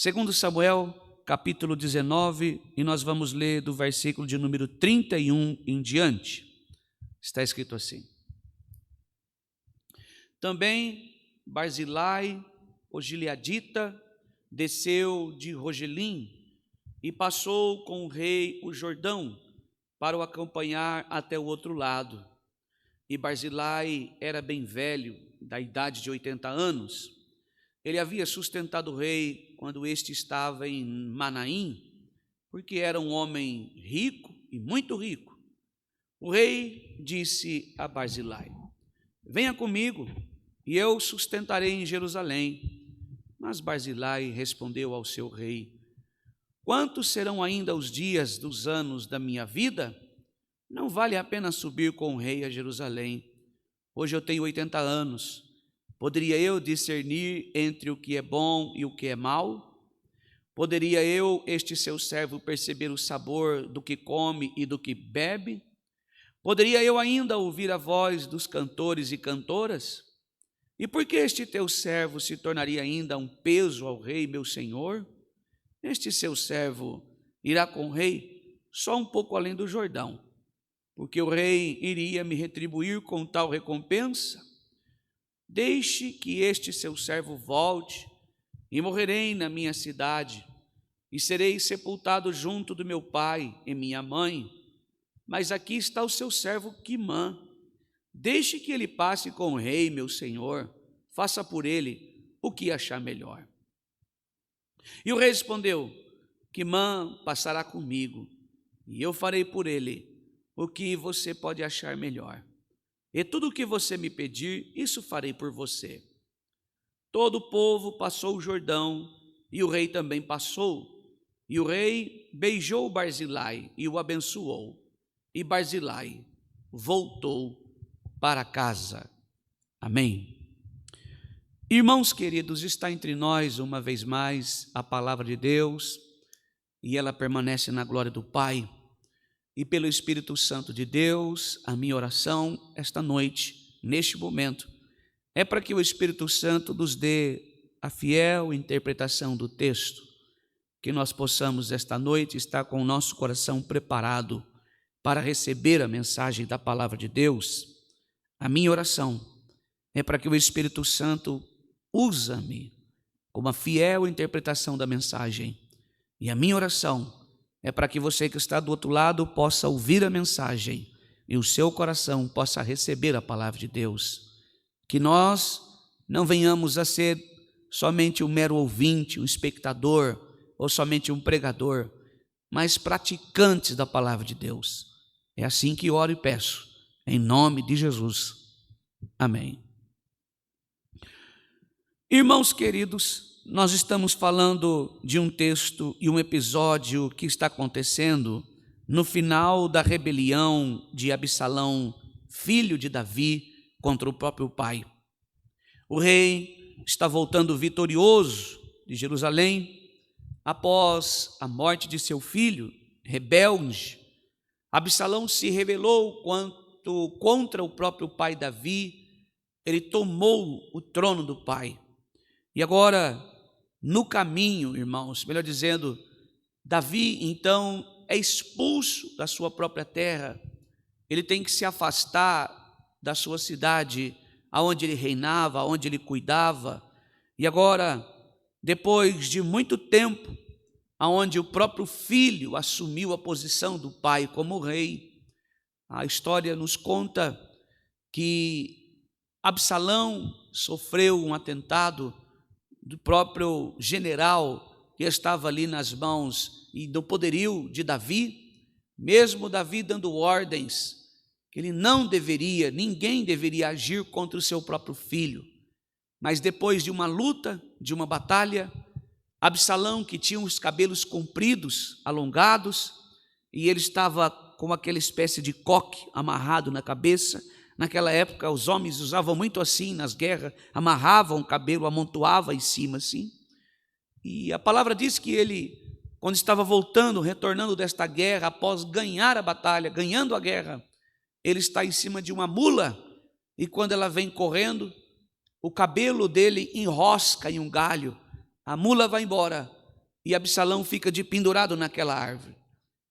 Segundo Samuel, capítulo 19, e nós vamos ler do versículo de número 31 em diante. Está escrito assim: Também Barzilai, o gileadita, desceu de Rogelim e passou com o rei o Jordão para o acompanhar até o outro lado. E Barzilai era bem velho, da idade de 80 anos. Ele havia sustentado o rei quando este estava em Manaim, porque era um homem rico e muito rico. O rei disse a Barzilai: Venha comigo, e eu sustentarei em Jerusalém. Mas Barzilai respondeu ao seu rei: Quantos serão ainda os dias dos anos da minha vida? Não vale a pena subir com o rei a Jerusalém. Hoje eu tenho 80 anos. Poderia eu discernir entre o que é bom e o que é mal? Poderia eu, este seu servo, perceber o sabor do que come e do que bebe? Poderia eu ainda ouvir a voz dos cantores e cantoras? E por que este teu servo se tornaria ainda um peso ao rei, meu senhor? Este seu servo irá com o rei só um pouco além do Jordão, porque o rei iria me retribuir com tal recompensa. Deixe que este seu servo volte, e morrerei na minha cidade, e serei sepultado junto do meu pai e minha mãe. Mas aqui está o seu servo Quimã. Deixe que ele passe com o rei, meu senhor, faça por ele o que achar melhor. E o rei respondeu: Quimã passará comigo, e eu farei por ele o que você pode achar melhor. E tudo o que você me pedir, isso farei por você. Todo o povo passou o Jordão, e o rei também passou. E o rei beijou Barzilai e o abençoou. E Barzilai voltou para casa. Amém. Irmãos queridos, está entre nós uma vez mais a palavra de Deus, e ela permanece na glória do Pai. E pelo Espírito Santo de Deus, a minha oração esta noite, neste momento, é para que o Espírito Santo nos dê a fiel interpretação do texto, que nós possamos esta noite estar com o nosso coração preparado para receber a mensagem da palavra de Deus. A minha oração é para que o Espírito Santo use-me com uma fiel interpretação da mensagem. E a minha oração é para que você que está do outro lado possa ouvir a mensagem e o seu coração possa receber a palavra de Deus. Que nós não venhamos a ser somente um mero ouvinte, um espectador ou somente um pregador, mas praticantes da palavra de Deus. É assim que oro e peço, em nome de Jesus. Amém. Irmãos queridos, nós estamos falando de um texto e um episódio que está acontecendo no final da rebelião de Absalão, filho de Davi, contra o próprio pai. O rei está voltando vitorioso de Jerusalém após a morte de seu filho, rebelde. Absalão se rebelou contra o próprio pai Davi, ele tomou o trono do pai. E agora, no caminho, irmãos, melhor dizendo, Davi então é expulso da sua própria terra. Ele tem que se afastar da sua cidade, aonde ele reinava, aonde ele cuidava. E agora, depois de muito tempo, aonde o próprio filho assumiu a posição do pai como rei, a história nos conta que Absalão sofreu um atentado do próprio general que estava ali nas mãos e do poderio de Davi, mesmo Davi dando ordens que ele não deveria, ninguém deveria agir contra o seu próprio filho. Mas depois de uma luta, de uma batalha, Absalão, que tinha os cabelos compridos, alongados, e ele estava com aquela espécie de coque amarrado na cabeça. Naquela época, os homens usavam muito assim nas guerras, amarravam o cabelo, amontoavam em cima assim. E a palavra diz que ele, quando estava voltando, retornando desta guerra, após ganhar a batalha, ganhando a guerra, ele está em cima de uma mula, e quando ela vem correndo, o cabelo dele enrosca em um galho, a mula vai embora, e Absalão fica de pendurado naquela árvore.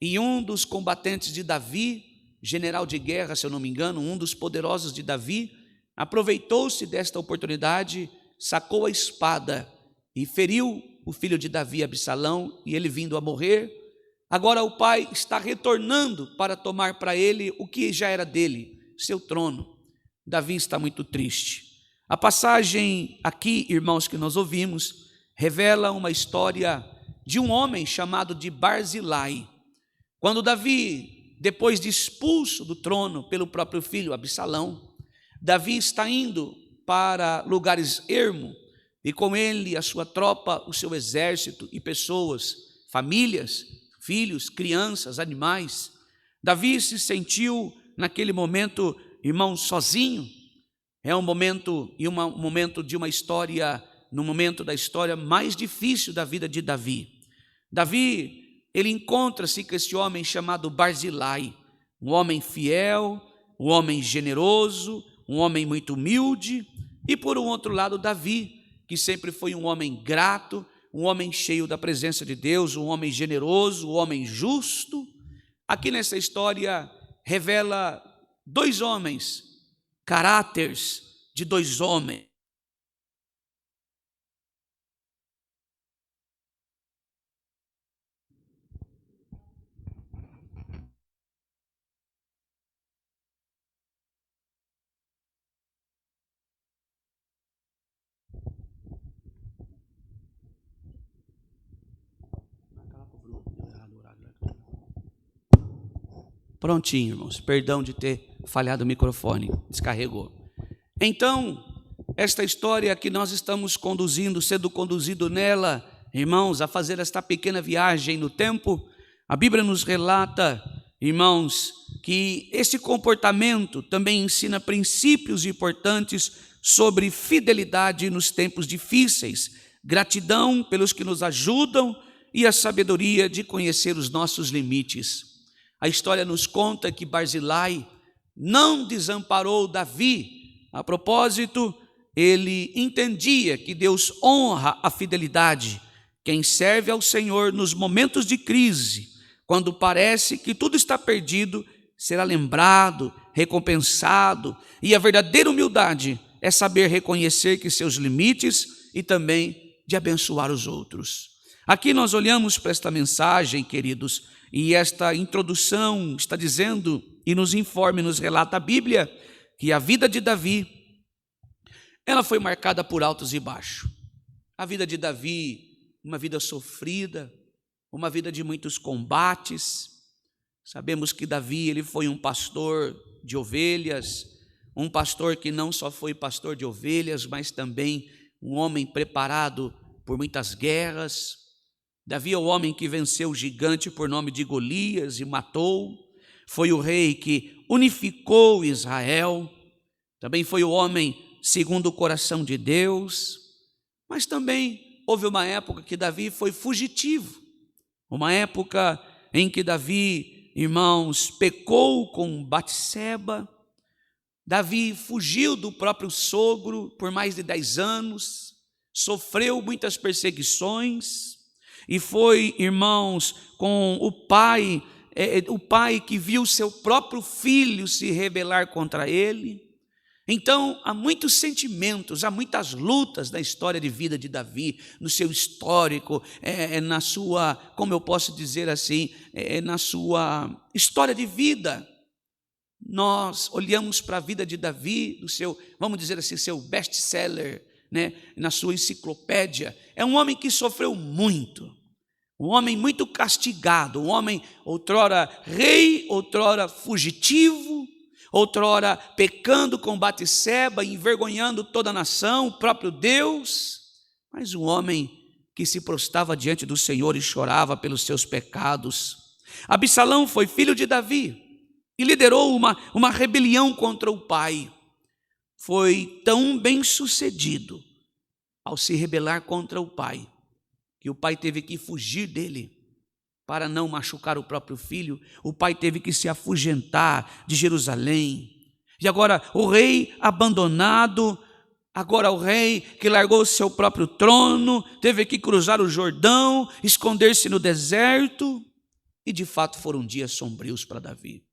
E um dos combatentes de Davi, general de guerra, se eu não me engano, um dos poderosos de Davi, aproveitou-se desta oportunidade, sacou a espada e feriu o filho de Davi, Absalão, e ele vindo a morrer. Agora o pai está retornando para tomar para ele o que já era dele, seu trono. Davi está muito triste. A passagem aqui, irmãos, que nós ouvimos, revela uma história de um homem chamado de Barzilai. Quando Davi, depois de expulso do trono pelo próprio filho Absalão, Davi está indo para lugares ermos, e com ele a sua tropa, o seu exército e pessoas, famílias, filhos, crianças, animais. Davi se sentiu naquele momento, irmão, sozinho. É um momento de uma história, no momento da história mais difícil da vida de Davi. Davi, ele encontra-se com esse homem chamado Barzilai, um homem fiel, um homem generoso, um homem muito humilde, e por um outro lado Davi, que sempre foi um homem grato, um homem cheio da presença de Deus, um homem generoso, um homem justo. Aqui nessa história revela dois homens, caráteres de dois homens. Prontinho, irmãos, perdão de ter falhado o microfone, descarregou. Então, esta história que nós estamos conduzindo, sendo conduzido nela, irmãos, a fazer esta pequena viagem no tempo, a Bíblia nos relata, irmãos, que esse comportamento também ensina princípios importantes sobre fidelidade nos tempos difíceis, gratidão pelos que nos ajudam e a sabedoria de conhecer os nossos limites. A história nos conta que Barzilai não desamparou Davi. A propósito, ele entendia que Deus honra a fidelidade. Quem serve ao Senhor nos momentos de crise, quando parece que tudo está perdido, será lembrado, recompensado. E a verdadeira humildade é saber reconhecer que seus limites e também de abençoar os outros. Aqui nós olhamos para esta mensagem, queridos, e esta introdução está dizendo e nos informa, nos relata a Bíblia, que a vida de Davi, ela foi marcada por altos e baixos. A vida de Davi, uma vida sofrida, uma vida de muitos combates. Sabemos que Davi, ele foi um pastor de ovelhas, um pastor que não só foi pastor de ovelhas, mas também um homem preparado por muitas guerras. Davi é o homem que venceu o gigante por nome de Golias e matou. Foi o rei que unificou Israel. Também foi o homem segundo o coração de Deus. Mas também houve uma época que Davi foi fugitivo. Uma época em que Davi, irmãos, pecou com Batseba. Davi fugiu do próprio sogro por mais de 10 anos. Sofreu muitas perseguições. E foi, irmãos, com o pai que viu seu próprio filho se rebelar contra ele. Então, há muitos sentimentos, há muitas lutas na história de vida de Davi, no seu histórico, na sua, como eu posso dizer assim, na sua história de vida. Nós olhamos para a vida de Davi, do seu, vamos dizer assim, seu best-seller, né, na sua enciclopédia. É um homem que sofreu muito, um homem muito castigado, um homem outrora rei, outrora fugitivo, outrora pecando com Batseba, envergonhando toda a nação, o próprio Deus, mas um homem que se prostrava diante do Senhor e chorava pelos seus pecados. Absalão foi filho de Davi e liderou uma rebelião contra o pai. Foi tão bem sucedido ao se rebelar contra o pai, que o pai teve que fugir dele para não machucar o próprio filho. O pai teve que se afugentar de Jerusalém. E agora o rei abandonado, Agora o rei que largou o seu próprio trono, teve que cruzar o Jordão, esconder-se no deserto, e de fato foram dias sombrios para Davi.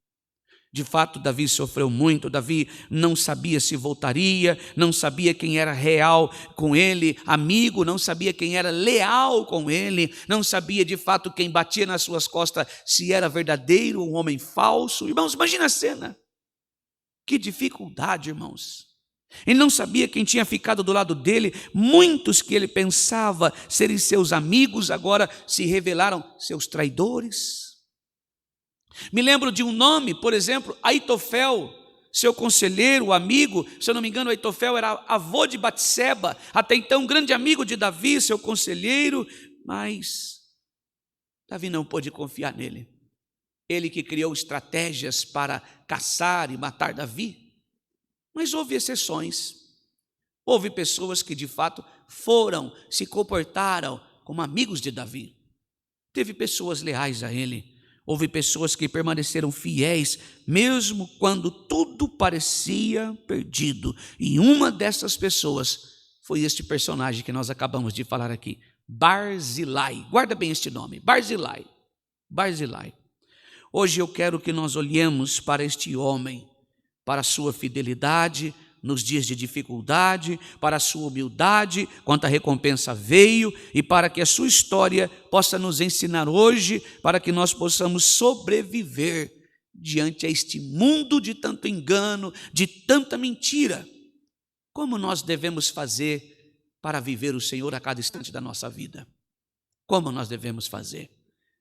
De fato, Davi sofreu muito, Davi não sabia se voltaria, não sabia quem era real com ele, amigo, não sabia quem era leal com ele, não sabia de fato quem batia nas suas costas, se era verdadeiro ou um homem falso. Irmãos, imagina a cena. Que dificuldade, irmãos. Ele não sabia quem tinha ficado do lado dele, muitos que ele pensava serem seus amigos, agora se revelaram seus traidores. Me lembro de um nome, por exemplo, Aitofel, seu conselheiro, amigo, se eu não me engano, Aitofel era avô de Batseba, até então grande amigo de Davi, seu conselheiro, mas Davi não pôde confiar nele. Ele que criou estratégias para caçar e matar Davi. Mas houve exceções, houve pessoas que de fato se comportaram como amigos de Davi. Teve pessoas leais a ele. Houve pessoas que permaneceram fiéis, mesmo quando tudo parecia perdido. E uma dessas pessoas foi este personagem que nós acabamos de falar aqui, Barzilai. Guarda bem este nome, Barzilai. Barzilai. Hoje eu quero que nós olhemos para este homem, para a sua fidelidade nos dias de dificuldade, para a sua humildade, quanto a recompensa veio, e para que a sua história possa nos ensinar hoje, para que nós possamos sobreviver diante a este mundo de tanto engano, de tanta mentira. Como nós devemos fazer para viver o Senhor a cada instante da nossa vida? Como nós devemos fazer?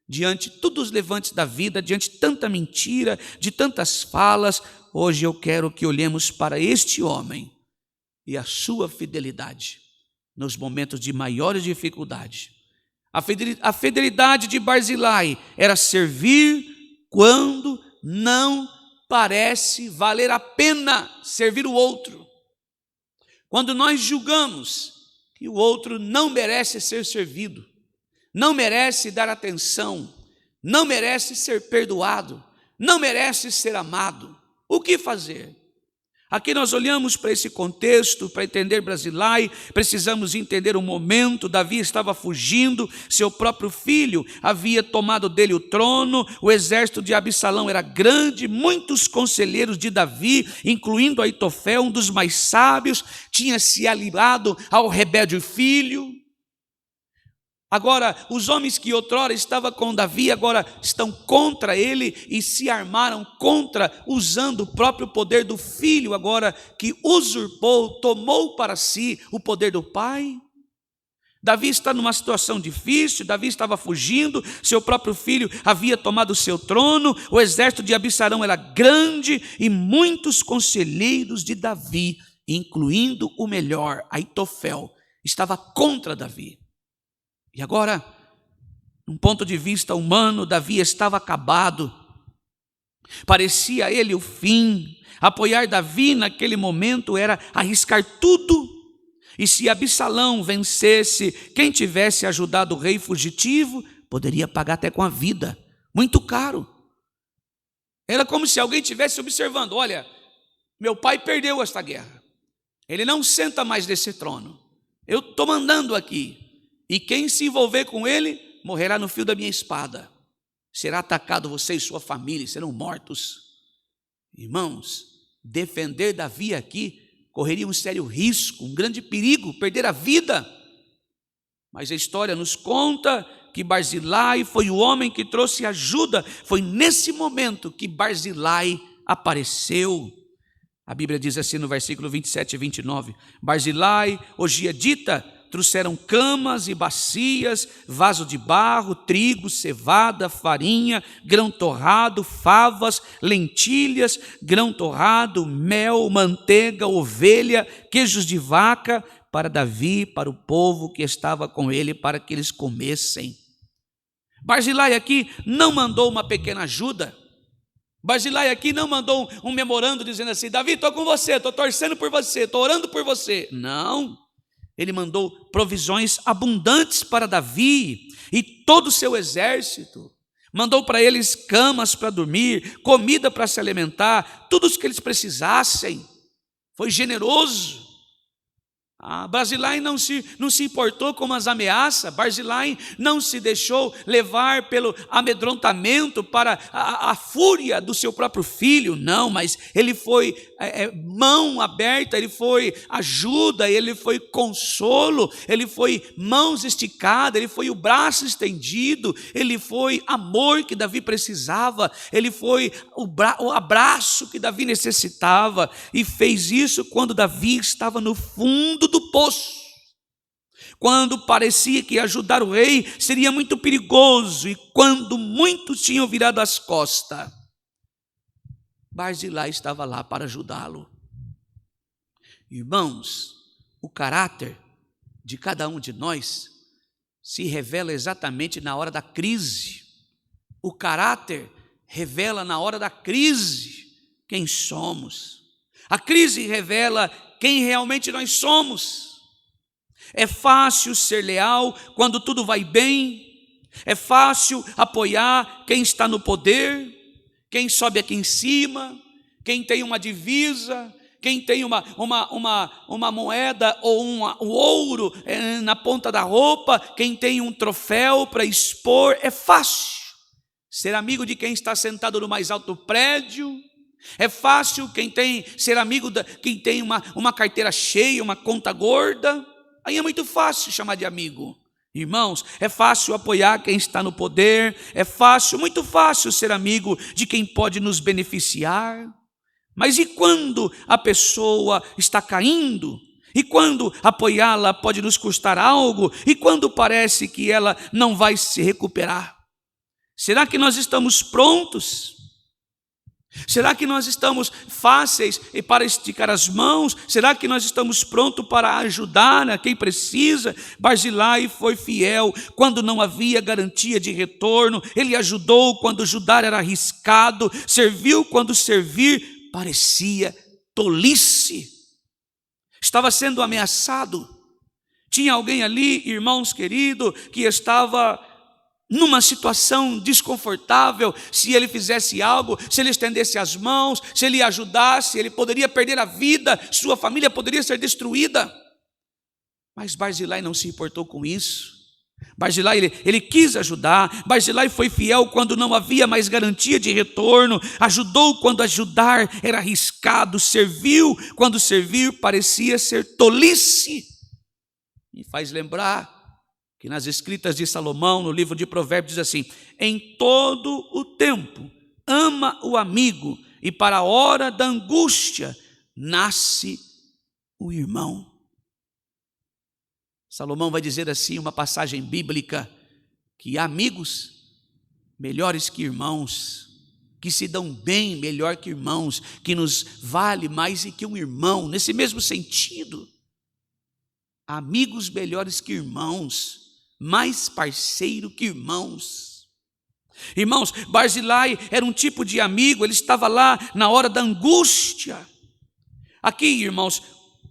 Diante de todos os levantes da vida, diante de tanta mentira, de tantas falas, hoje eu quero que olhemos para este homem e a sua fidelidade nos momentos de maiores dificuldade. A fidelidade de Barzilai era servir quando não parece valer a pena servir o outro. Quando nós julgamos que o outro não merece ser servido, não merece dar atenção, não merece ser perdoado, não merece ser amado. O que fazer? Aqui nós olhamos para esse contexto, para entender Barzilai, precisamos entender o momento. Davi estava fugindo, seu próprio filho havia tomado dele o trono, o exército de Absalão era grande, muitos conselheiros de Davi, incluindo Aitofel, um dos mais sábios, tinha se aliado ao rebelde filho. Agora, os homens que outrora estavam com Davi, agora estão contra ele e se armaram contra, usando o próprio poder do filho, agora que usurpou, tomou para si o poder do pai. Davi está numa situação difícil, Davi estava fugindo, seu próprio filho havia tomado o seu trono, o exército de Absalão era grande e muitos conselheiros de Davi, incluindo o melhor, Aitofel, estava contra Davi. E agora, num ponto de vista humano, Davi estava acabado. Parecia a ele o fim. Apoiar Davi naquele momento era arriscar tudo. E se Absalão vencesse, quem tivesse ajudado o rei fugitivo, poderia pagar até com a vida. Muito caro. Era como se alguém estivesse observando, olha, meu pai perdeu esta guerra. Ele não senta mais nesse trono. Eu estou mandando aqui. E quem se envolver com ele, morrerá no fio da minha espada. Será atacado você e sua família, serão mortos. Irmãos, defender Davi aqui correria um sério risco, um grande perigo, perder a vida. Mas a história nos conta que Barzilai foi o homem que trouxe ajuda. Foi nesse momento que Barzilai apareceu. A Bíblia diz assim no versículo 27 e 29. Barzilai, o gileadita, trouxeram camas e bacias, vaso de barro, trigo, cevada, farinha, grão torrado, favas, lentilhas, grão torrado, mel, manteiga, ovelha, queijos de vaca, para Davi, para o povo que estava com ele, para que eles comessem. Barzilai aqui não mandou uma pequena ajuda. Barzilai aqui não mandou um memorando dizendo assim, Davi, estou com você, estou torcendo por você, estou orando por você. Não. Ele mandou provisões abundantes para Davi e todo o seu exército. Mandou para eles camas para dormir, comida para se alimentar, tudo o que eles precisassem. Foi generoso. Barzilai não se importou com as ameaças, Barzilai não se deixou levar pelo amedrontamento para a fúria do seu próprio filho, não, mas ele foi mão aberta, ele foi ajuda, ele foi consolo, ele foi mãos esticadas, ele foi o braço estendido, ele foi amor que Davi precisava, ele foi o abraço que Davi necessitava, e fez isso quando Davi estava no fundo do poço, quando parecia que ajudar o rei seria muito perigoso e quando muitos tinham virado as costas, Barzilai estava lá para ajudá-lo. Irmãos, o caráter de cada um de nós se revela exatamente na hora da crise. O caráter revela na hora da crise quem somos. A crise revela quem realmente nós somos. É fácil ser leal quando tudo vai bem, é fácil apoiar quem está no poder, quem sobe aqui em cima, quem tem uma divisa, quem tem uma moeda ou um ouro na ponta da roupa, quem tem um troféu para expor. É fácil ser amigo de quem está sentado no mais alto prédio. É fácil ser amigo quem tem uma carteira cheia, uma conta gorda. Aí é muito fácil chamar de amigo. Irmãos, é fácil apoiar quem está no poder, é fácil, muito fácil ser amigo de quem pode nos beneficiar. Mas e quando a pessoa está caindo? E quando apoiá-la pode nos custar algo? E quando parece que ela não vai se recuperar? Será que nós estamos prontos? Será que nós estamos fáceis para esticar as mãos? Será que nós estamos prontos para ajudar a quem precisa? Barzilai foi fiel quando não havia garantia de retorno. Ele ajudou quando ajudar era arriscado. Serviu quando servir parecia tolice. Estava sendo ameaçado. Tinha alguém ali, irmãos queridos, que estava numa situação desconfortável. Se ele fizesse algo, se ele estendesse as mãos, se ele ajudasse, ele poderia perder a vida, sua família poderia ser destruída. Mas Barzilai não se importou com isso. Barzilai, ele quis ajudar. Barzilai foi fiel quando não havia mais garantia de retorno. Ajudou quando ajudar era arriscado. Serviu quando servir parecia ser tolice. Me faz lembrar que nas escritas de Salomão, no livro de Provérbios, diz assim: em todo o tempo ama o amigo, e para a hora da angústia nasce o irmão. Salomão vai dizer assim, uma passagem bíblica, que há amigos melhores que irmãos, que se dão bem melhor que irmãos, que nos vale mais que um irmão. Nesse mesmo sentido, amigos melhores que irmãos, mais parceiro que irmãos. Irmãos, Barzilai era um tipo de amigo, ele estava lá na hora da angústia. Aqui, irmãos,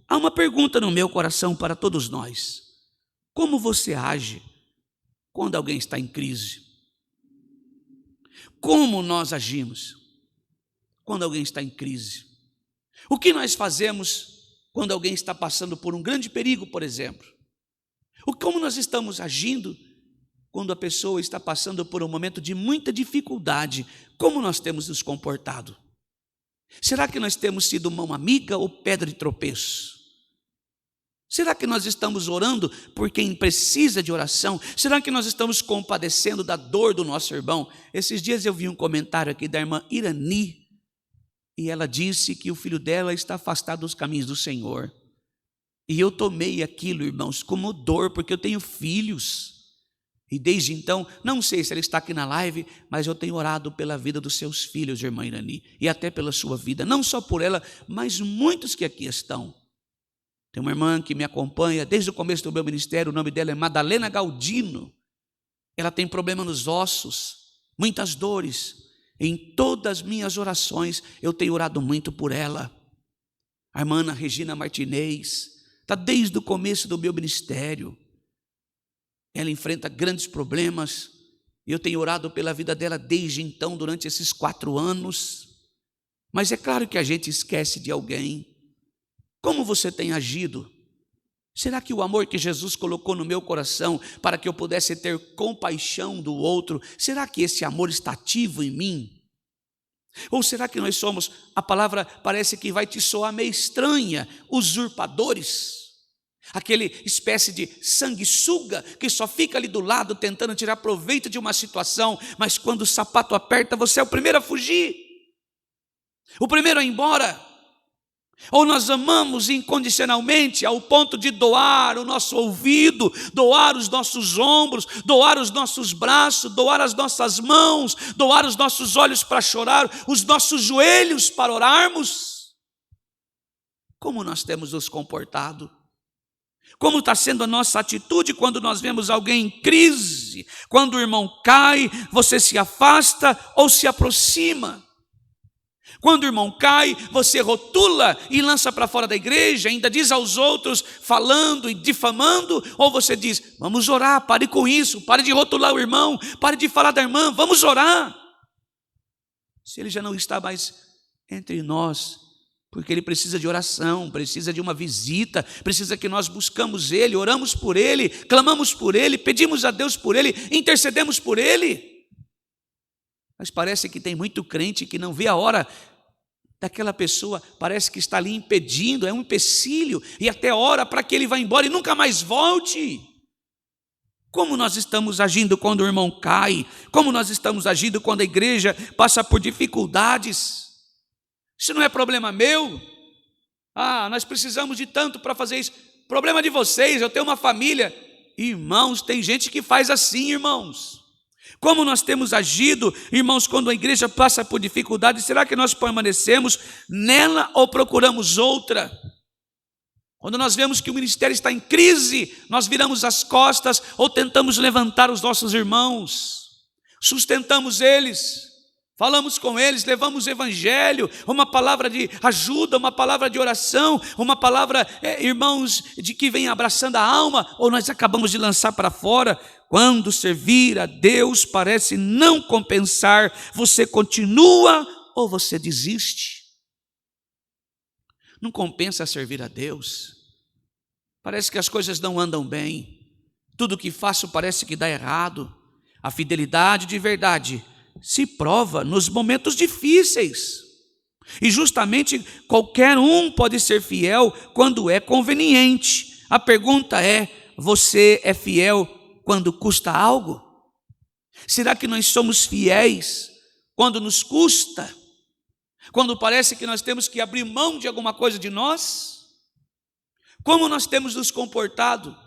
há uma pergunta no meu coração para todos nós: como você age quando alguém está em crise? Como nós agimos quando alguém está em crise? O que nós fazemos quando alguém está passando por um grande perigo, por exemplo? Como nós estamos agindo quando a pessoa está passando por um momento de muita dificuldade? Como nós temos nos comportado? Será que nós temos sido mão amiga ou pedra de tropeço? Será que nós estamos orando por quem precisa de oração? Será que nós estamos compadecendo da dor do nosso irmão? Esses dias eu vi um comentário aqui da irmã Irani, e ela disse que o filho dela está afastado dos caminhos do Senhor. E eu tomei aquilo, irmãos, como dor, porque eu tenho filhos. E desde então, não sei se ela está aqui na live, mas eu tenho orado pela vida dos seus filhos, irmã Irani, e até pela sua vida, não só por ela, mas muitos que aqui estão. Tem uma irmã que me acompanha desde o começo do meu ministério, o nome dela é Madalena Galdino. Ela tem problema nos ossos, muitas dores. Em todas as minhas orações, eu tenho orado muito por ela. A irmã Ana Regina Martinez está desde o começo do meu ministério. Ela enfrenta grandes problemas, e eu tenho orado pela vida dela desde então, durante esses 4 anos. Mas é claro que a gente esquece de alguém. Como você tem agido Será que o amor que Jesus colocou no meu coração para que eu pudesse ter compaixão do outro, será que esse amor está ativo em mim? Ou será que nós somos, a palavra parece que vai te soar meio estranha, usurpadores? Aquele espécie de sanguessuga que só fica ali do lado tentando tirar proveito de uma situação, mas quando o sapato aperta, você é o primeiro a fugir, o primeiro a ir embora. Ou nós amamos incondicionalmente ao ponto de doar o nosso ouvido, doar os nossos ombros, doar os nossos braços, doar as nossas mãos, doar os nossos olhos para chorar, os nossos joelhos para orarmos. Como nós temos nos comportado? Como está sendo a nossa atitude quando nós vemos alguém em crise? Quando o irmão cai, você se afasta ou se aproxima? Quando o irmão cai, você rotula e lança para fora da igreja, ainda diz aos outros, falando e difamando, ou você diz, vamos orar, pare com isso, pare de rotular o irmão, pare de falar da irmã, vamos orar. Se ele já não está mais entre nós, porque ele precisa de oração, precisa de uma visita, precisa que nós buscamos ele, oramos por ele, clamamos por ele, pedimos a Deus por ele, intercedemos por ele. Mas parece que tem muito crente que não vê a hora daquela pessoa, parece que está ali impedindo, é um empecilho, e até ora para que ele vá embora e nunca mais volte. Como nós estamos agindo quando o irmão cai? Como nós estamos agindo quando a igreja passa por dificuldades? Isso não é problema meu. Nós precisamos de tanto para fazer isso. Problema de vocês, eu tenho uma família. Irmãos, tem gente que faz assim, irmãos. Como nós temos agido, irmãos, quando a igreja passa por dificuldades, será que nós permanecemos nela ou procuramos outra? Quando nós vemos que o ministério está em crise, nós viramos as costas ou tentamos levantar os nossos irmãos, sustentamos eles, falamos com eles, levamos o evangelho, uma palavra de ajuda, uma palavra de oração, uma palavra, irmãos, de que vem abraçando a alma, ou nós acabamos de lançar para fora. Quando servir a Deus parece não compensar, você continua ou você desiste? Não compensa servir a Deus. Parece que as coisas não andam bem. Tudo que faço parece que dá errado. A fidelidade de verdade se prova nos momentos difíceis. E justamente qualquer um pode ser fiel quando é conveniente. A pergunta é, você é fiel quando custa algo? Será que nós somos fiéis quando nos custa? Quando parece que nós temos que abrir mão de alguma coisa de nós? Como nós temos nos comportado?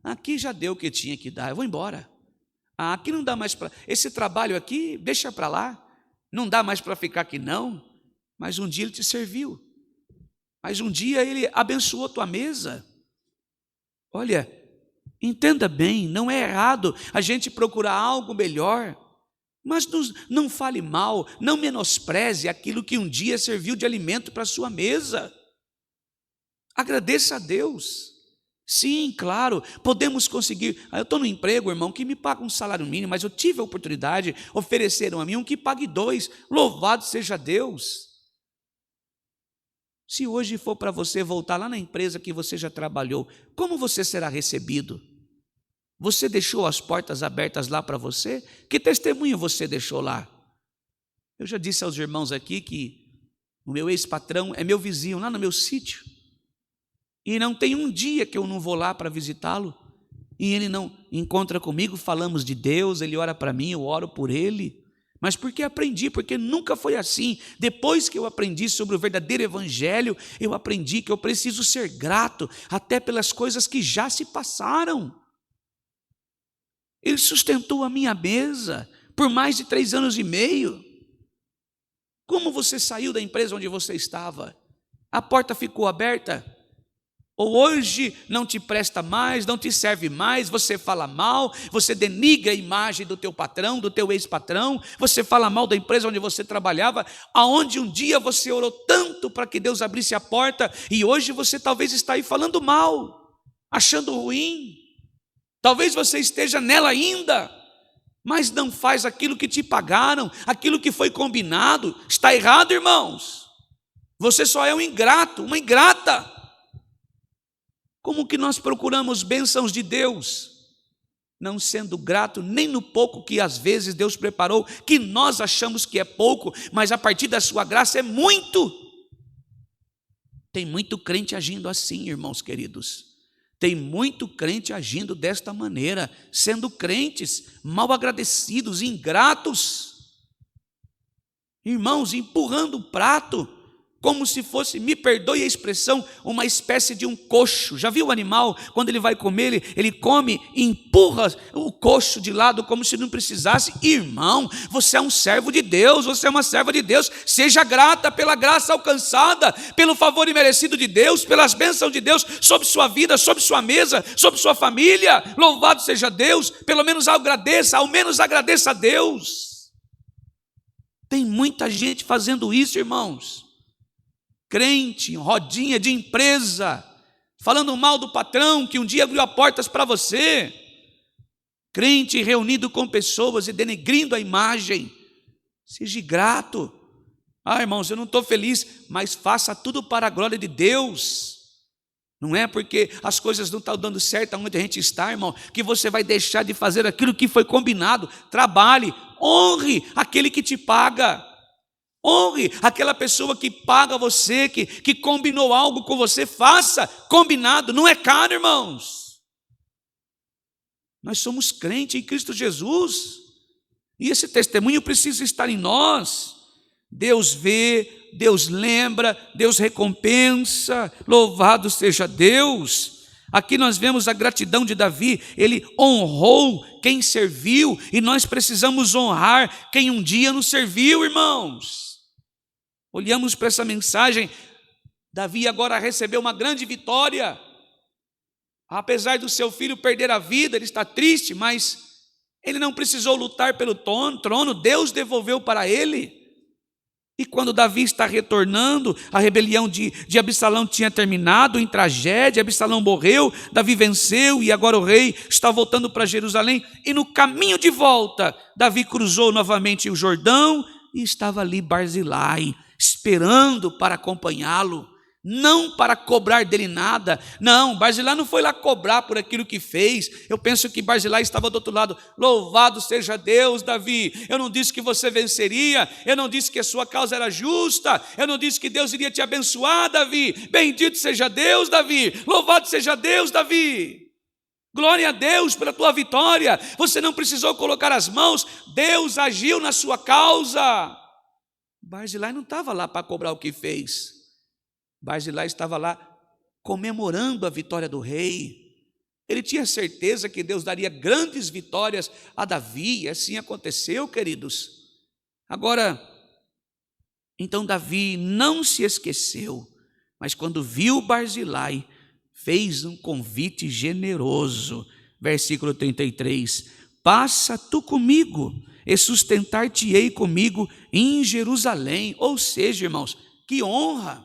Aqui já deu o que tinha que dar, eu vou embora. Aqui não dá mais para... Esse trabalho aqui, deixa para lá. Não dá mais para ficar aqui não. Mas um dia ele te serviu. Mas um dia ele abençoou tua mesa. Olha, entenda bem, não é errado a gente procurar algo melhor, mas não fale mal, não menospreze aquilo que um dia serviu de alimento para a sua mesa. Agradeça a Deus. Sim, claro, podemos conseguir. Eu estou no emprego, irmão, que me paga um salário mínimo, mas eu tive a oportunidade, ofereceram a mim um que pague 2. Louvado seja Deus. Se hoje for para você voltar lá na empresa que você já trabalhou, como você será recebido? Você deixou as portas abertas lá para você? Que testemunho você deixou lá? Eu já disse aos irmãos aqui que o meu ex-patrão é meu vizinho lá no meu sítio. E não tem um dia que eu não vou lá para visitá-lo. E ele não encontra comigo, falamos de Deus, ele ora para mim, eu oro por ele. Mas porque aprendi, porque nunca foi assim. Depois que eu aprendi sobre o verdadeiro evangelho, eu aprendi que eu preciso ser grato até pelas coisas que já se passaram. Ele sustentou a minha mesa por mais de 3 anos e meio. Como você saiu da empresa onde você estava? A porta ficou aberta? Ou hoje não te presta mais, não te serve mais, você fala mal, você denigra a imagem do teu patrão, do teu ex-patrão, você fala mal da empresa onde você trabalhava, aonde um dia você orou tanto para que Deus abrisse a porta, e hoje você talvez está aí falando mal, achando ruim, talvez você esteja nela ainda, mas não faz aquilo que te pagaram, aquilo que foi combinado. Está errado, irmãos. Você só é um ingrato, uma ingrata. Como que nós procuramos bênçãos de Deus? Não sendo grato nem no pouco que às vezes Deus preparou, que nós achamos que é pouco, mas a partir da sua graça é muito. Tem muito crente agindo assim, irmãos queridos. Tem muito crente agindo desta maneira, sendo crentes mal agradecidos, ingratos. Irmãos, empurrando o prato, como se fosse, me perdoe a expressão, uma espécie de um coxo. Já viu o animal, quando ele vai comer, ele come e empurra o coxo de lado como se não precisasse? Irmão, você é um servo de Deus, você é uma serva de Deus, seja grata pela graça alcançada, pelo favor imerecido de Deus, pelas bênçãos de Deus sobre sua vida, sobre sua mesa, sobre sua família. Louvado seja Deus, pelo menos agradeça, ao menos agradeça a Deus. Tem muita gente fazendo isso, irmãos. Crente, em rodinha de empresa, falando mal do patrão que um dia abriu portas para você. Crente reunido com pessoas e denegrindo a imagem. Seja grato. Irmãos, eu não estou feliz, mas faça tudo para a glória de Deus. Não é porque as coisas não estão dando certo onde a gente está, irmão, que você vai deixar de fazer aquilo que foi combinado. Trabalhe, honre aquele que te paga. Honre aquela pessoa que paga você, que combinou algo com você. Faça combinado, não é caro, irmãos. Nós somos crentes em Cristo Jesus, e esse testemunho precisa estar em nós. Deus vê, Deus lembra, Deus recompensa. Louvado seja Deus. Aqui nós vemos a gratidão de Davi. Ele honrou quem serviu, e nós precisamos honrar quem um dia nos serviu, irmãos. Olhamos para essa mensagem. Davi agora recebeu uma grande vitória. Apesar do seu filho perder a vida, ele está triste, mas ele não precisou lutar pelo trono, Deus devolveu para ele. E quando Davi está retornando, a rebelião de Absalão tinha terminado em tragédia, Absalão morreu, Davi venceu e agora o rei está voltando para Jerusalém. E no caminho de volta, Davi cruzou novamente o Jordão e estava ali Barzilai, esperando para acompanhá-lo, não para cobrar dele nada. Não, Barzilai não foi lá cobrar por aquilo que fez. Eu penso que Barzilai estava do outro lado. Louvado seja Deus, Davi. Eu não disse que você venceria, eu não disse que a sua causa era justa, eu não disse que Deus iria te abençoar, Davi. Bendito seja Deus, Davi. Louvado seja Deus, Davi. Glória a Deus pela tua vitória. Você não precisou colocar as mãos, Deus agiu na sua causa. Barzilai não estava lá para cobrar o que fez. Barzilai estava lá comemorando a vitória do rei. Ele tinha certeza que Deus daria grandes vitórias a Davi, e assim aconteceu, queridos. Agora, então Davi não se esqueceu, mas quando viu Barzilai, fez um convite generoso. Versículo 33, passa tu comigo, e sustentar-te-ei comigo em Jerusalém. Ou seja, irmãos, que honra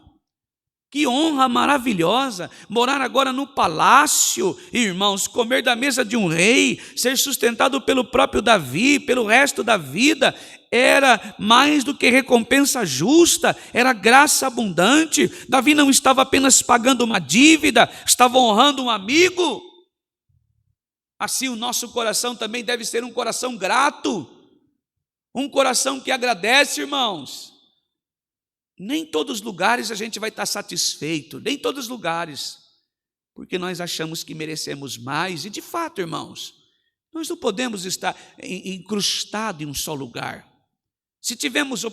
maravilhosa, morar agora no palácio, irmãos, comer da mesa de um rei, ser sustentado pelo próprio Davi, pelo resto da vida, era mais do que recompensa justa, era graça abundante. Davi não estava apenas pagando uma dívida, estava honrando um amigo. Assim o nosso coração também deve ser um coração grato, um coração que agradece, irmãos. Nem todos os lugares a gente vai estar satisfeito, nem todos os lugares, porque nós achamos que merecemos mais, e de fato, irmãos, nós não podemos estar incrustados em um só lugar. Se tivermos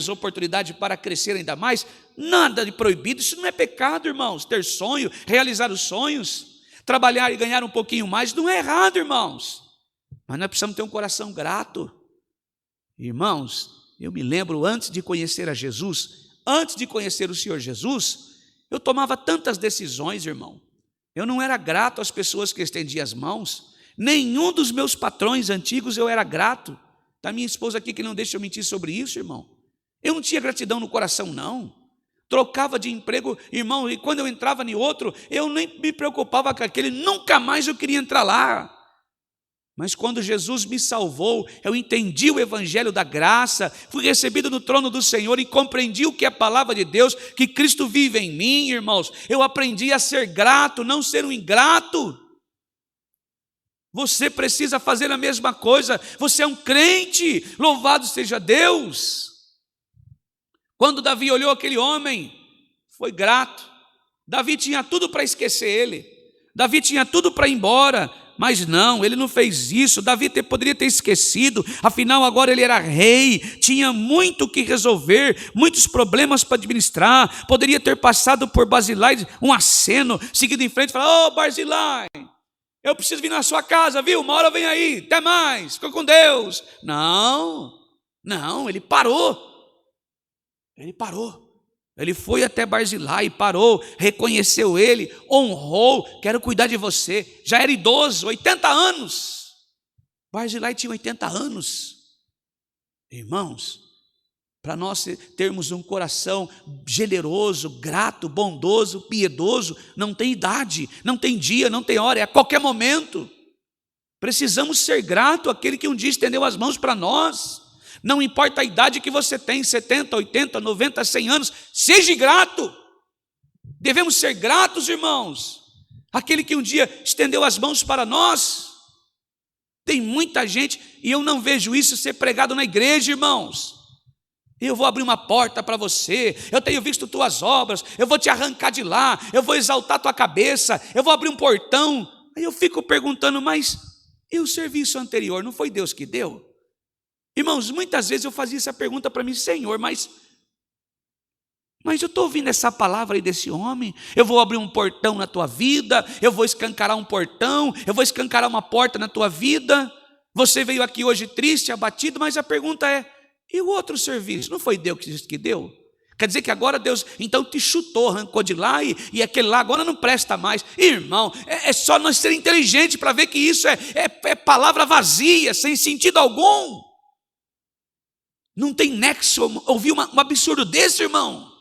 oportunidade para crescer ainda mais, nada de proibido. Isso não é pecado, irmãos. Ter sonho, realizar os sonhos, trabalhar e ganhar um pouquinho mais, não é errado, irmãos. Mas nós precisamos ter um coração grato. Irmãos, eu me lembro, antes de conhecer a Jesus, antes de conhecer o Senhor Jesus, eu tomava tantas decisões, irmão. Eu não era grato às pessoas que estendiam as mãos. Nenhum dos meus patrões antigos eu era grato. Está minha esposa aqui que não deixa eu mentir sobre isso, irmão. Eu não tinha gratidão no coração, não. Trocava de emprego, irmão, e quando eu entrava em outro, eu nem me preocupava com aquele, nunca mais eu queria entrar lá. Mas quando Jesus me salvou, eu entendi o evangelho da graça, fui recebido no trono do Senhor e compreendi o que é a palavra de Deus, que Cristo vive em mim, irmãos. Eu aprendi a ser grato, não ser um ingrato. Você precisa fazer a mesma coisa. Você é um crente, louvado seja Deus. Quando Davi olhou aquele homem, foi grato. Davi tinha tudo para esquecer ele. Davi tinha tudo para ir embora. Mas não, ele não fez isso. Davi poderia ter esquecido, afinal agora ele era rei, tinha muito o que resolver, muitos problemas para administrar, poderia ter passado por Barzilai, um aceno, seguido em frente e falar: ô Barzilai, eu preciso vir na sua casa, viu? Uma hora vem aí, até mais, fica com Deus. Não, ele parou. Ele foi até Barzilai, parou, reconheceu ele, honrou, quero cuidar de você. Já era idoso, 80 anos. Barzilai tinha 80 anos. Irmãos, para nós termos um coração generoso, grato, bondoso, piedoso, não tem idade, não tem dia, não tem hora, é a qualquer momento. Precisamos ser grato àquele que um dia estendeu as mãos para nós. Não importa a idade que você tem, 70, 80, 90, 100 anos, seja grato. Devemos ser gratos, irmãos. Aquele que um dia estendeu as mãos para nós. Tem muita gente, e eu não vejo isso ser pregado na igreja, irmãos. Eu vou abrir uma porta para você, eu tenho visto tuas obras, eu vou te arrancar de lá, eu vou exaltar tua cabeça, eu vou abrir um portão. Aí eu fico perguntando, mas e o serviço anterior, não foi Deus que deu? Irmãos, muitas vezes eu fazia essa pergunta para mim: Senhor, mas eu estou ouvindo essa palavra aí desse homem, eu vou abrir um portão na tua vida, eu vou escancarar um portão, eu vou escancarar uma porta na tua vida, você veio aqui hoje triste, abatido, mas a pergunta é: e o outro serviço, não foi Deus que deu? Quer dizer que agora Deus então te chutou, arrancou de lá e aquele lá agora não presta mais. Irmão, é só nós ser inteligente para ver que isso é palavra vazia, sem sentido algum. Não tem nexo ouvir um absurdo desse, irmão.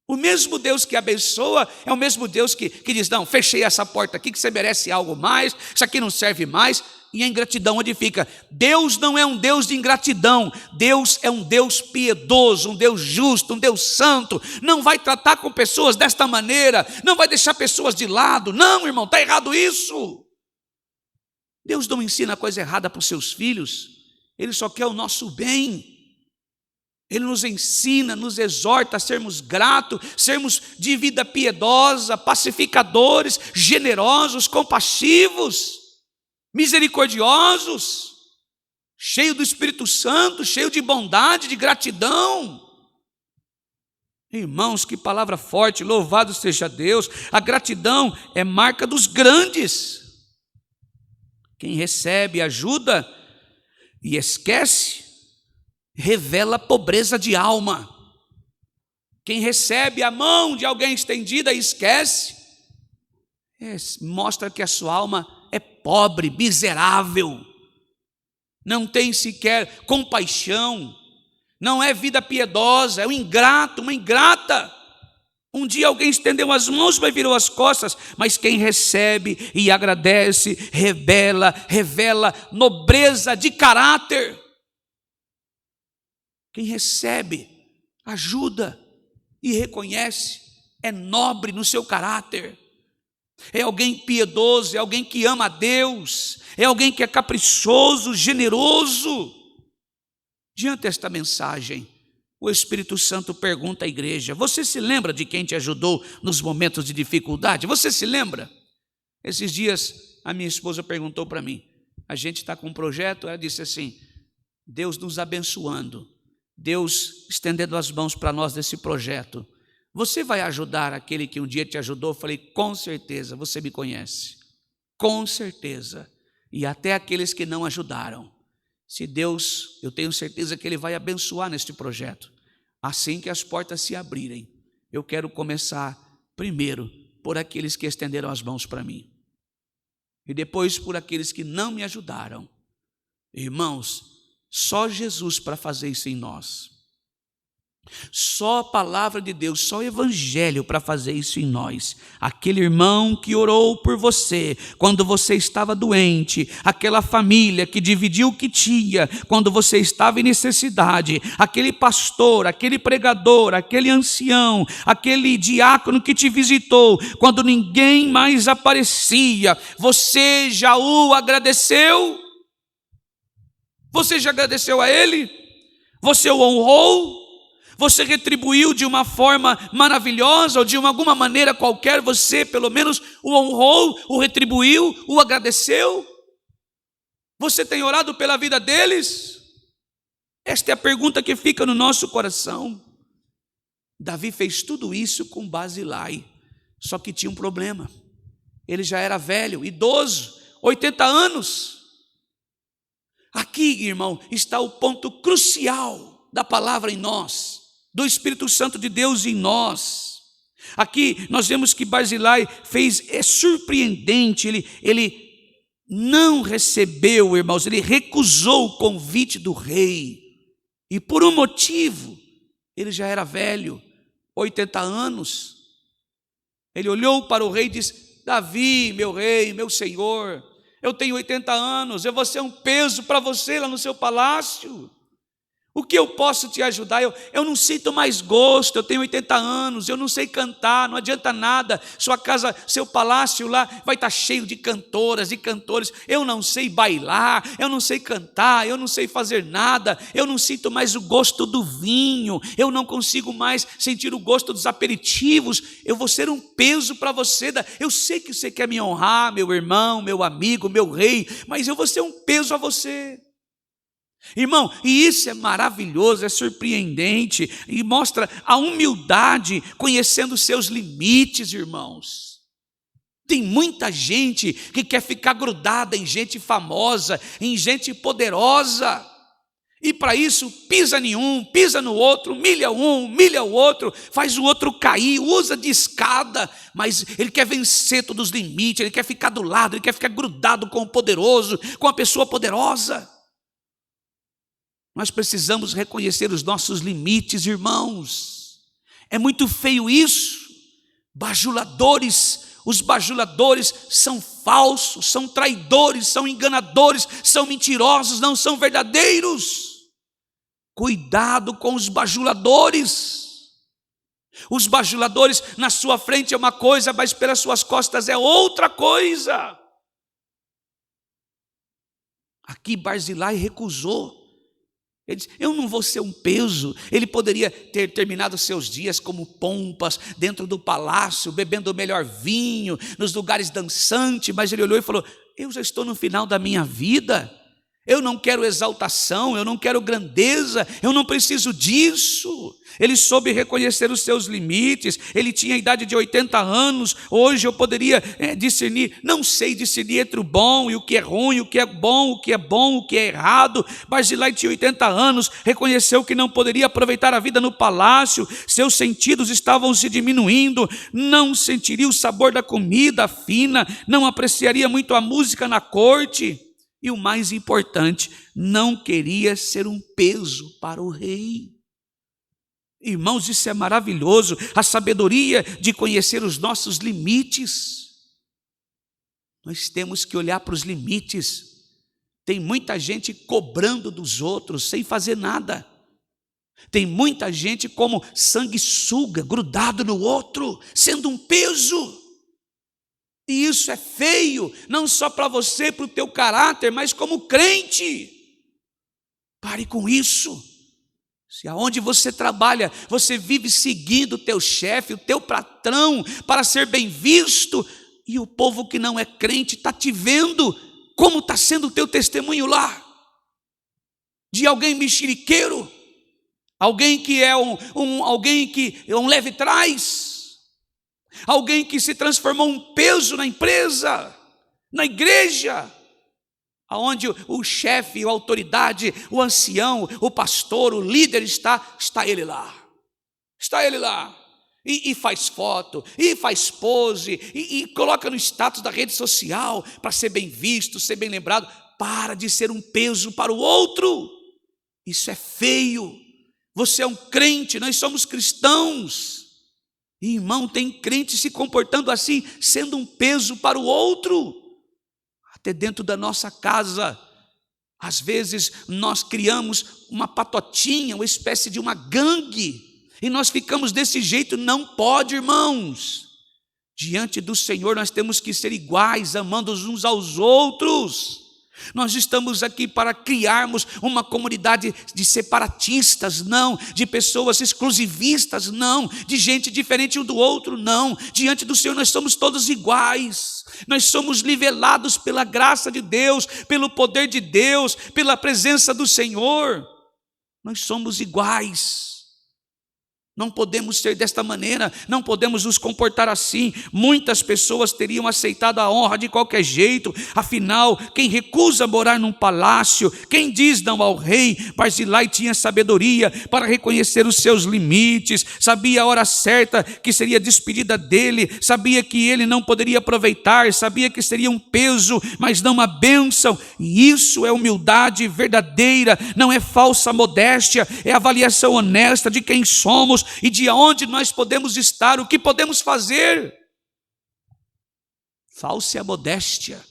O mesmo Deus que abençoa é o mesmo Deus que diz: não, fechei essa porta aqui que você merece algo mais, isso aqui não serve mais. E a ingratidão onde fica? Deus não é um Deus de ingratidão. Deus é um Deus piedoso, um Deus justo, um Deus santo. Não vai tratar com pessoas desta maneira, não vai deixar pessoas de lado. Não, irmão, está errado isso. Deus não ensina coisa errada para os seus filhos, Ele só quer o nosso bem. Ele nos ensina, nos exorta a sermos gratos, sermos de vida piedosa, pacificadores, generosos, compassivos, misericordiosos, cheio do Espírito Santo, cheio de bondade, de gratidão. Irmãos, que palavra forte, louvado seja Deus. A gratidão é marca dos grandes. Quem recebe ajuda e esquece, revela pobreza de alma. Quem recebe a mão de alguém estendida e esquece, mostra que a sua alma é pobre, miserável, não tem sequer compaixão, não é vida piedosa, é um ingrato, uma ingrata. Um dia alguém estendeu as mãos, mas virou as costas, mas quem recebe e agradece, revela nobreza de caráter. Quem recebe, ajuda e reconhece, é nobre no seu caráter, é alguém piedoso, é alguém que ama a Deus, é alguém que é caprichoso, generoso. Diante desta mensagem, o Espírito Santo pergunta à igreja: você se lembra de quem te ajudou nos momentos de dificuldade? Você se lembra? Esses dias a minha esposa perguntou para mim, a gente está com um projeto, ela disse assim: Deus nos abençoando, Deus estendendo as mãos para nós desse projeto, você vai ajudar aquele que um dia te ajudou? Eu falei: com certeza, você me conhece, com certeza, e até aqueles que não ajudaram. Se Deus, eu tenho certeza que Ele vai abençoar neste projeto. Assim que as portas se abrirem, eu quero começar primeiro por aqueles que estenderam as mãos para mim, e depois por aqueles que não me ajudaram. Irmãos, só Jesus para fazer isso em nós. Só a palavra de Deus, só o evangelho para fazer isso em nós. Aquele irmão que orou por você quando você estava doente, aquela família que dividiu o que tinha quando você estava em necessidade, aquele pastor, aquele pregador, aquele ancião, aquele diácono que te visitou quando ninguém mais aparecia, você já o agradeceu? Você já agradeceu a ele? Você o honrou? Você retribuiu de uma forma maravilhosa ou de alguma maneira qualquer, você pelo menos o honrou, o retribuiu, o agradeceu? Você tem orado pela vida deles? Esta é a pergunta que fica no nosso coração. Davi fez tudo isso com Barzilai, só que tinha um problema. Ele já era velho, idoso, 80 anos. Aqui, irmão, está o ponto crucial da palavra em nós, do Espírito Santo de Deus em nós. Aqui nós vemos que Barzilai fez, é surpreendente, ele não recebeu, irmãos, ele recusou o convite do rei, e por um motivo, ele já era velho, 80 anos, ele olhou para o rei e disse: Davi, meu rei, meu senhor, eu tenho 80 anos, eu vou ser um peso para você lá no seu palácio. O que eu posso te ajudar? Eu não sinto mais gosto, eu tenho 80 anos, eu não sei cantar, não adianta nada. Sua casa, seu palácio lá vai estar cheio de cantoras e cantores. Eu não sei bailar, eu não sei cantar, eu não sei fazer nada. Eu não sinto mais o gosto do vinho, eu não consigo mais sentir o gosto dos aperitivos. Eu vou ser um peso para você. Eu sei que você quer me honrar, meu irmão, meu amigo, meu rei, mas eu vou ser um peso a você. Irmão, e isso é maravilhoso, é surpreendente e mostra a humildade, conhecendo seus limites, irmãos. Tem muita gente que quer ficar grudada em gente famosa, em gente poderosa, e para isso pisa em um, pisa no outro, humilha um, humilha o outro, faz o outro cair, usa de escada, mas ele quer vencer todos os limites, ele quer ficar do lado, ele quer ficar grudado com o poderoso, com a pessoa poderosa. Nós precisamos reconhecer os nossos limites, irmãos. É muito feio isso. Bajuladores, os bajuladores são falsos, são traidores, são enganadores, são mentirosos, não são verdadeiros. Cuidado com os bajuladores. Os bajuladores na sua frente é uma coisa, mas pelas suas costas é outra coisa. Aqui Barzilai recusou. Ele disse: eu não vou ser um peso. Ele poderia ter terminado seus dias como pompas, dentro do palácio, bebendo o melhor vinho, nos lugares dançantes, mas ele olhou e falou: eu já estou no final da minha vida, eu não quero exaltação, eu não quero grandeza, eu não preciso disso. Ele soube reconhecer os seus limites. Ele tinha a idade de 80 anos. Hoje eu poderia discernir, não sei discernir entre o bom e o que é ruim, o que é bom, o que é bom, o que é errado. Barzilai tinha 80 anos, reconheceu que não poderia aproveitar a vida no palácio, seus sentidos estavam se diminuindo, não sentiria o sabor da comida fina, não apreciaria muito a música na corte, e o mais importante, não queria ser um peso para o rei. Irmãos, isso é maravilhoso, a sabedoria de conhecer os nossos limites. Nós temos que olhar para os limites. Tem muita gente cobrando dos outros sem fazer nada. Tem muita gente como sanguessuga, grudado no outro, sendo um peso. E isso é feio, não só para você, para o teu caráter, mas como crente. Pare com isso. Se aonde você trabalha, você vive seguindo o teu chefe, o teu patrão, para ser bem visto, e o povo que não é crente está te vendo, como está sendo o teu testemunho lá? De alguém mexeriqueiro, alguém que é alguém que é um leve trás, alguém que se transformou um peso na empresa, na igreja, aonde o chefe, a autoridade, o ancião, o pastor, o líder está ele lá. Está ele lá. E faz foto, e faz pose, e coloca no status da rede social para ser bem visto, ser bem lembrado. Para de ser um peso para o outro. Isso é feio. Você é um crente, nós somos cristãos. E, irmão, tem crente se comportando assim, sendo um peso para o outro, até dentro da nossa casa. Às vezes nós criamos uma patotinha, uma espécie de uma gangue, e nós ficamos desse jeito. Não pode, irmãos. Diante do Senhor nós temos que ser iguais, amando uns aos outros. Nós estamos aqui para criarmos uma comunidade de separatistas, não, de pessoas exclusivistas, não, de gente diferente um do outro, não. Diante do Senhor nós somos todos iguais, nós somos nivelados pela graça de Deus, pelo poder de Deus, pela presença do Senhor. Nós somos iguais. Não podemos ser desta maneira, não podemos nos comportar assim. Muitas pessoas teriam aceitado a honra de qualquer jeito. Afinal, quem recusa morar num palácio, quem diz não ao rei? Barzilai tinha sabedoria para reconhecer os seus limites, sabia a hora certa que seria despedida dele, sabia que ele não poderia aproveitar, sabia que seria um peso, mas não uma bênção. E isso é humildade verdadeira, não é falsa modéstia, é avaliação honesta de quem somos e de onde nós podemos estar, o que podemos fazer. Falsa modéstia.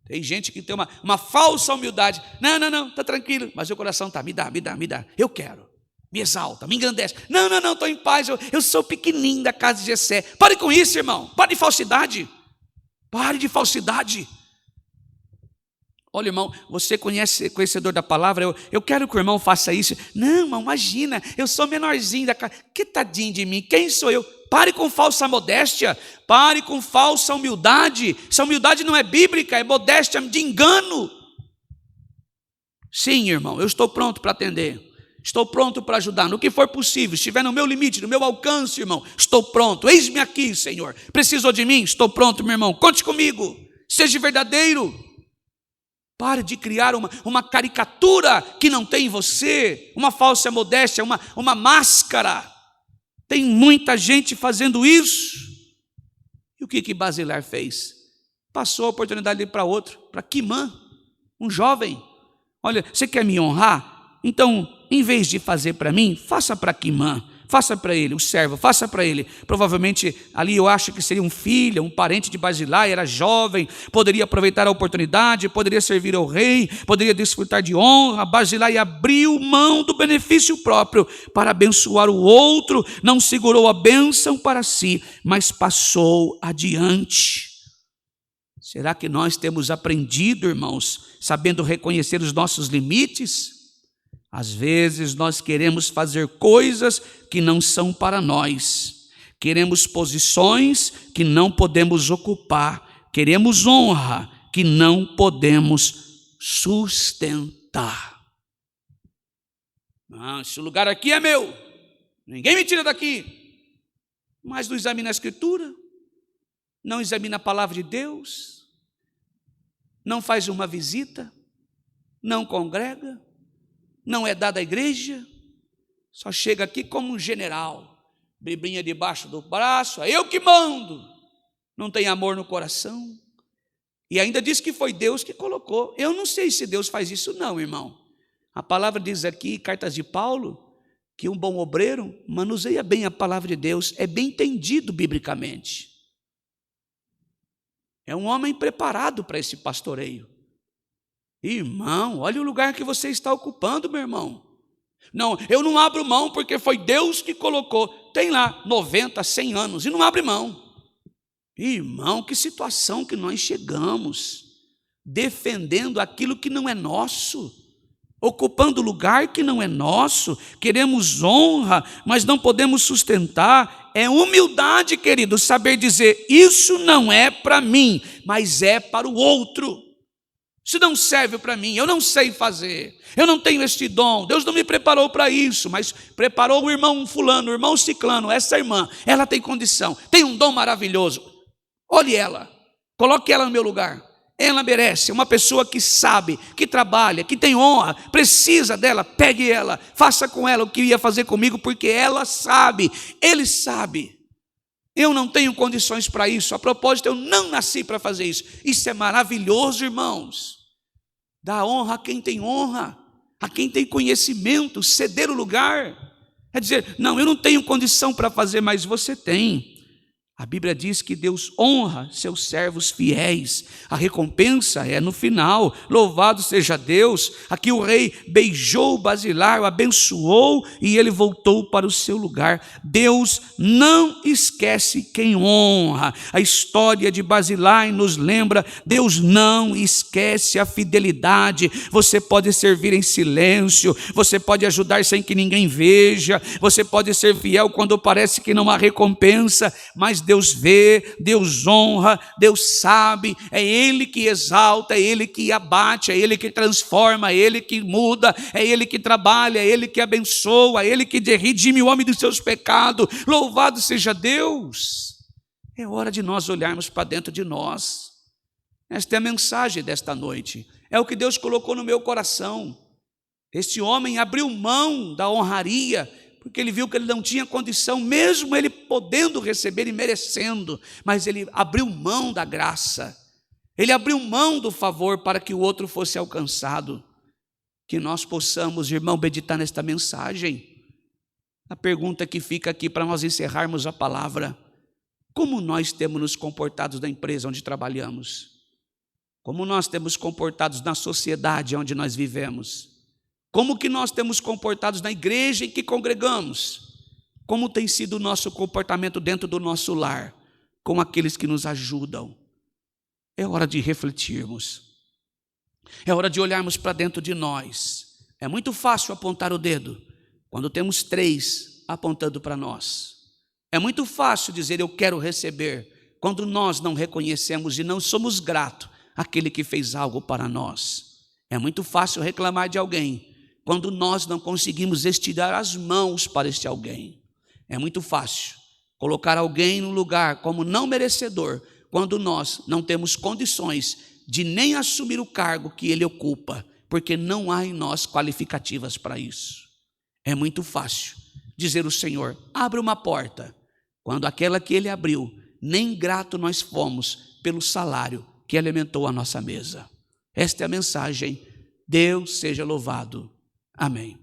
Tem gente que tem uma falsa humildade. Não, está tranquilo, mas o coração está, me dá, eu quero. Me exalta, me engrandece. Não, estou em paz, eu sou pequenininho da casa de Jessé. Pare com isso, irmão, pare de falsidade. Pare de falsidade. Olha, irmão, você conhecedor da palavra, eu quero que o irmão faça isso. Não, irmão, imagina, eu sou menorzinho da casa. Que tadinho de mim, quem sou eu? Pare com falsa modéstia, pare com falsa humildade. Essa humildade não é bíblica, é modéstia de engano. Sim, irmão, eu estou pronto para atender. Estou pronto para ajudar, no que for possível. Estiver no meu limite, no meu alcance, irmão, estou pronto. Eis-me aqui, Senhor. Precisou de mim? Estou pronto, meu irmão. Conte comigo, seja verdadeiro. Pare de criar uma caricatura que não tem em você, uma falsa modéstia, uma máscara. Tem muita gente fazendo isso. E o que Barzilai fez? Passou a oportunidade para outro, para Quimã, um jovem. Olha, você quer me honrar? Então, em vez de fazer para mim, faça para Quimã. Faça para ele, o servo, faça para ele. Provavelmente ali eu acho que seria um filho, um parente de Barzilai, era jovem, poderia aproveitar a oportunidade, poderia servir ao rei, poderia desfrutar de honra. Barzilai abriu mão do benefício próprio para abençoar o outro, não segurou a bênção para si, mas passou adiante. Será que nós temos aprendido, irmãos, sabendo reconhecer os nossos limites? Às vezes nós queremos fazer coisas que não são para nós, queremos posições que não podemos ocupar, queremos honra que não podemos sustentar. Esse lugar aqui é meu, ninguém me tira daqui. Mas não examina a Escritura, não examina a palavra de Deus, não faz uma visita, não congrega, não é dado à igreja, só chega aqui como um general, biblinha debaixo do braço, é eu que mando, não tem amor no coração, e ainda diz que foi Deus que colocou. Eu não sei se Deus faz isso não, irmão. A palavra diz aqui, cartas de Paulo, que um bom obreiro manuseia bem a palavra de Deus, é bem entendido biblicamente. É um homem preparado para esse pastoreio. Irmão, olha o lugar que você está ocupando, meu irmão. Não, eu não abro mão porque foi Deus que colocou. Tem lá 90, 100 anos e não abre mão. Irmão, que situação que nós chegamos, defendendo aquilo que não é nosso, ocupando lugar que não é nosso, queremos honra, mas não podemos sustentar. É humildade, querido, saber dizer, isso não é para mim, mas é para o outro. Isso não serve para mim, eu não sei fazer, eu não tenho este dom, Deus não me preparou para isso, mas preparou o irmão fulano, o irmão ciclano, essa irmã, ela tem condição, tem um dom maravilhoso, olhe ela, coloque ela no meu lugar, ela merece, uma pessoa que sabe, que trabalha, que tem honra, precisa dela, pegue ela, faça com ela o que ia fazer comigo, porque ela sabe, ele sabe. Eu não tenho condições para isso, a propósito, eu não nasci para fazer isso. Isso é maravilhoso, irmãos. Dá honra a quem tem honra, a quem tem conhecimento, ceder o lugar. É dizer, não, eu não tenho condição para fazer, mas você tem. A Bíblia diz que Deus honra seus servos fiéis. A recompensa é no final. Louvado seja Deus. Aqui o rei beijou Basilai, o abençoou e ele voltou para o seu lugar. Deus não esquece quem honra. A história de Basilai nos lembra, Deus não esquece a fidelidade. Você pode servir em silêncio, você pode ajudar sem que ninguém veja, você pode ser fiel quando parece que não há recompensa, mas Deus vê, Deus honra, Deus sabe, é Ele que exalta, é Ele que abate, é Ele que transforma, é Ele que muda, é Ele que trabalha, é Ele que abençoa, é Ele que redime o homem dos seus pecados. Louvado seja Deus. É hora de nós olharmos para dentro de nós. Esta é a mensagem desta noite, é o que Deus colocou no meu coração. Este homem abriu mão da honraria, porque ele viu que ele não tinha condição, mesmo ele podendo receber e merecendo, mas ele abriu mão da graça, ele abriu mão do favor para que o outro fosse alcançado. Que nós possamos, irmão, meditar nesta mensagem. A pergunta que fica aqui para nós encerrarmos a palavra: como nós temos nos comportados na empresa onde trabalhamos? Como nós temos comportados na sociedade onde nós vivemos? Como que nós temos comportados na igreja em que congregamos? Como tem sido o nosso comportamento dentro do nosso lar, com aqueles que nos ajudam? É hora de refletirmos. É hora de olharmos para dentro de nós. É muito fácil apontar o dedo quando temos 3 apontando para nós. É muito fácil dizer eu quero receber, quando nós não reconhecemos e não somos gratos àquele que fez algo para nós. É muito fácil reclamar de alguém quando nós não conseguimos estirar as mãos para este alguém. É muito fácil colocar alguém no lugar como não merecedor, quando nós não temos condições de nem assumir o cargo que ele ocupa, porque não há em nós qualificativas para isso. É muito fácil dizer o Senhor, abre uma porta, quando aquela que ele abriu, nem grato nós fomos pelo salário que alimentou a nossa mesa. Esta é a mensagem. Deus seja louvado. Amém.